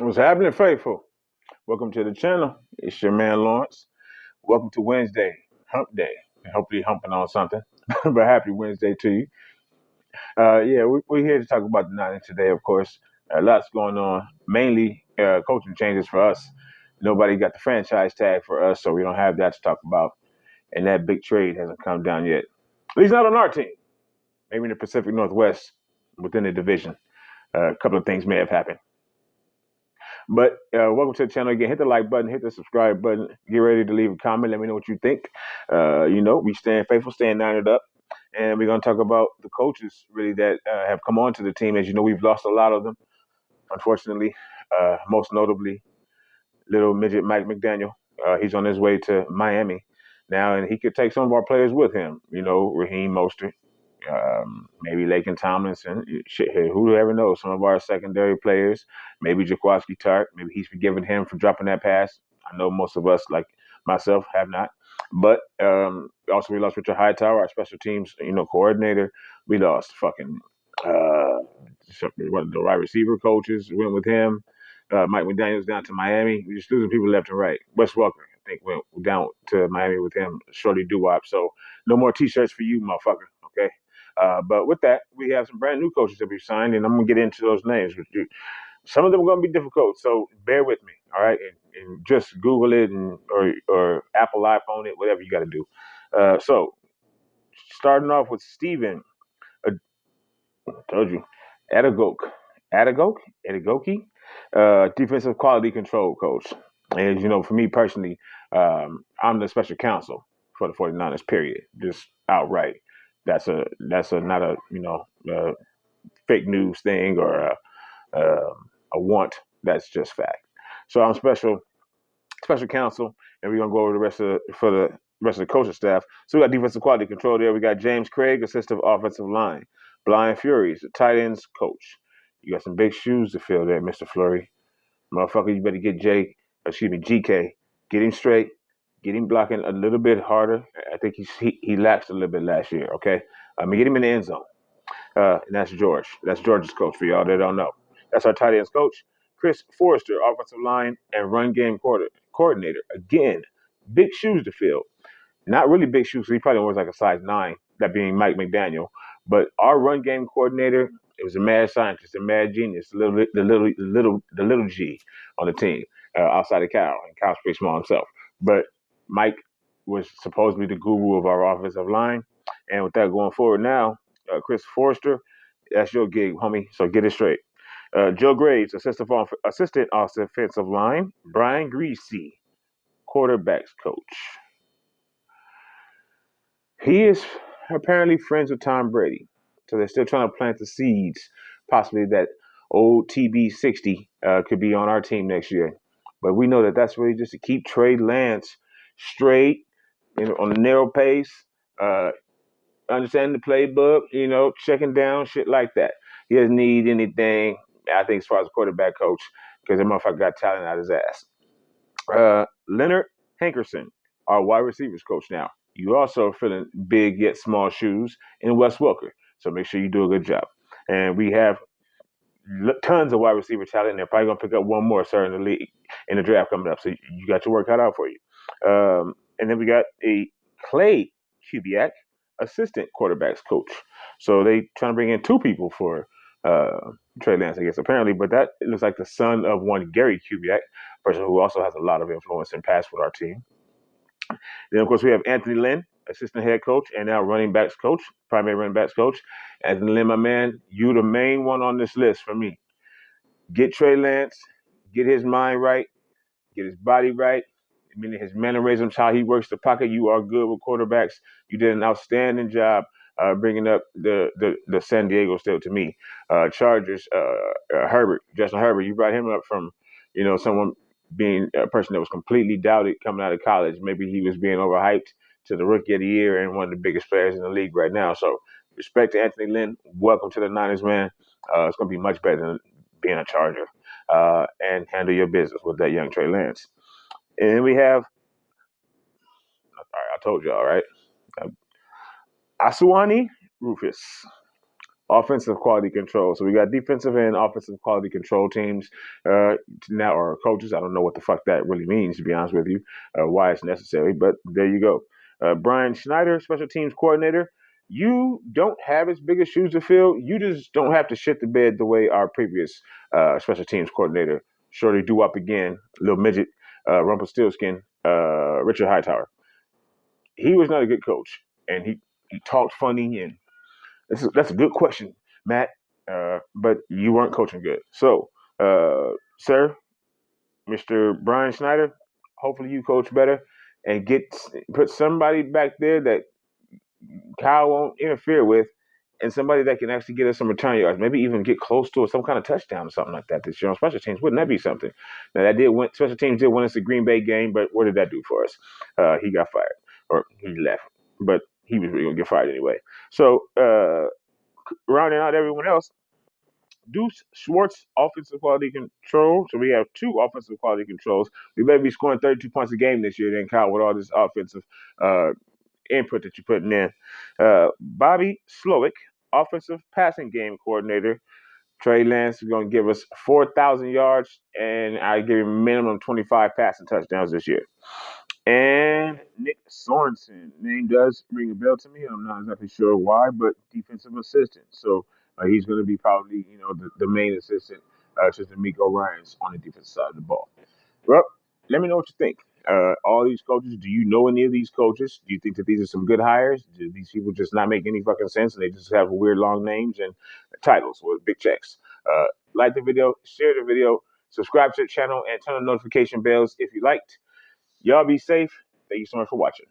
What's happening, faithful? Welcome to the channel. It's your man Lawrence. Welcome to Wednesday, Hump Day. Hopefully, you're humping on something. But happy Wednesday to you. Yeah, we're here to talk about the Niners today. Of course, lots going on. Mainly coaching changes for us. Nobody got the franchise tag for us, so we don't have that to talk about. And that big trade hasn't come down yet. At least not on our team. Maybe in the Pacific Northwest, within the division. A couple of things may have happened. But welcome to the channel again. Hit the like button, hit the subscribe button. Get ready to leave a comment. Let me know what you think. We stand faithful, stand nined up. And we're going to talk about the coaches really that have come on to the team. As you know, we've lost a lot of them, unfortunately. Most notably, little midget Mike McDaniel. He's on his way to Miami now, and he could take some of our players with him. You know, Raheem Mostert, maybe Lakin Tomlinson. Shit, who ever knows? Some of our secondary players, maybe Jaquaski Tart. Maybe he's forgiven him for dropping that pass. I know most of us, like myself, have not. But also we lost Richard Hightower, our special teams, coordinator. We lost fucking the wide receiver coaches went with him. Mike McDaniels down to Miami. We're just losing people left and right. Wes Welker, I think, went down to Miami with him. Shorty Doo-Wop. So no more T-shirts for you, motherfucker. Okay. But with that, we have some brand new coaches that we've signed, and I'm gonna get into those names with you. Some of them are gonna be difficult, so bear with me, all right? And just Google it or Apple iPhone it, whatever you got to do. So starting off with Steven, uh, I told you, Adagoki, defensive quality control coach. And you know, for me personally, I'm the special counsel for the 49ers. Period, just outright. That's a not a fake news thing or a want. That's just fact. So I'm special counsel, and we're gonna go over the rest of the coaching staff. So we got defensive quality control there. We got James Craig, assistant offensive line. Blind Furies, the tight ends coach. You got some big shoes to fill there, Mr. Flurry. Motherfucker, you better get GK. Get him straight. Get him blocking a little bit harder. I think he laxed a little bit last year. Okay, get him in the end zone. And that's George. That's George's coach for y'all that don't know. That's our tight ends coach. Chris Forrester, offensive line and run game coordinator. Again, big shoes to fill. Not really big shoes. So he probably was like a size 9, that being Mike McDaniel. But our run game coordinator, it was a mad scientist, a mad genius, the little G on the team, outside of Cal, and Cal's pretty small himself. But Mike was supposedly the guru of our offensive line. And with that going forward now, Chris Forrester, that's your gig, homie. So get it straight. Joe Graves, assistant offensive line. Brian Greasy, quarterbacks coach. He is apparently friends with Tom Brady. So they're still trying to plant the seeds, possibly that old TB60 could be on our team next year. But we know that that's really just to keep Trey Lance straight, on a narrow pace, uh, understanding the playbook, checking down, shit like that. He doesn't need anything, I think, as far as a quarterback coach, because the motherfucker got talent out his ass. Leonard Hankerson, our wide receivers coach now. You also are filling big yet small shoes in Wes Welker. So make sure you do a good job. And we have tons of wide receiver talent, and they're probably going to pick up one more, sir, in the league, in the draft coming up. So you got your work cut out for you. And then we got a Clay Kubiak, assistant quarterbacks coach. So they trying to bring in 2 people for Trey Lance, I guess, apparently. But that looks like the son of one Gary Kubiak, person who also has a lot of influence and pass with our team. Then, of course, we have Anthony Lynn, assistant head coach, and now running backs coach, primary running backs coach. Anthony Lynn, my man, you the main one on this list for me. Get Trey Lance, get his mind right, get his body right, meaning his mannerisms, how he works the pocket. You are good with quarterbacks. You did an outstanding job bringing up the San Diego State to me. Chargers, Justin Herbert, you brought him up from, someone being a person that was completely doubted coming out of college. Maybe he was being overhyped to the rookie of the year and one of the biggest players in the league right now. So respect to Anthony Lynn. Welcome to the Niners, man. It's going to be much better than being a Charger. And handle your business with that young Trey Lance. And then we have, all right, I told you, all right, Asuani Rufus, offensive quality control. So we got defensive and offensive quality control teams now, or coaches. I don't know what the fuck that really means, to be honest with you, why it's necessary, but there you go. Brian Schneider, special teams coordinator. You don't have as big as shoes to fill. You just don't have to shit the bed the way our previous special teams coordinator, Shorty do up again, little midget, Rumpelstiltskin, Richard Hightower. He was not a good coach, and he talked funny, and that's a good question, Matt. But you weren't coaching good. So, sir, Mr. Brian Schneider, hopefully you coach better and put somebody back there that Kyle won't interfere with, and somebody that can actually get us some return yards, maybe even get close to some kind of touchdown or something like that this year on special teams. Wouldn't that be something? Now that did win. Special teams did win us the Green Bay game, but what did that do for us? He got fired or he left, but he was really gonna get fired anyway. So rounding out everyone else, Deuce Schwartz, offensive quality control. So we have two offensive quality controls. We better be scoring 32 points a game this year, then, Kyle, with all this offensive uh, input that you're putting in. Bobby Slowick, offensive passing game coordinator. Trey Lance is going to give us 4,000 yards, and I give him minimum 25 passing touchdowns this year. And Nick Sorensen, name does ring a bell to me. I'm not exactly sure why, but defensive assistant. So he's going to be probably, the main assistant to D'Amico Ryans on the defensive side of the ball. Well, let me know what you think. All these coaches, do you know any of these coaches? Do you think that these are some good hires? Do these people just not make any fucking sense and they just have weird long names and titles with big checks? Like the video, share the video, subscribe to the channel, and turn on notification bells if you liked. Y'all be safe. Thank you so much for watching.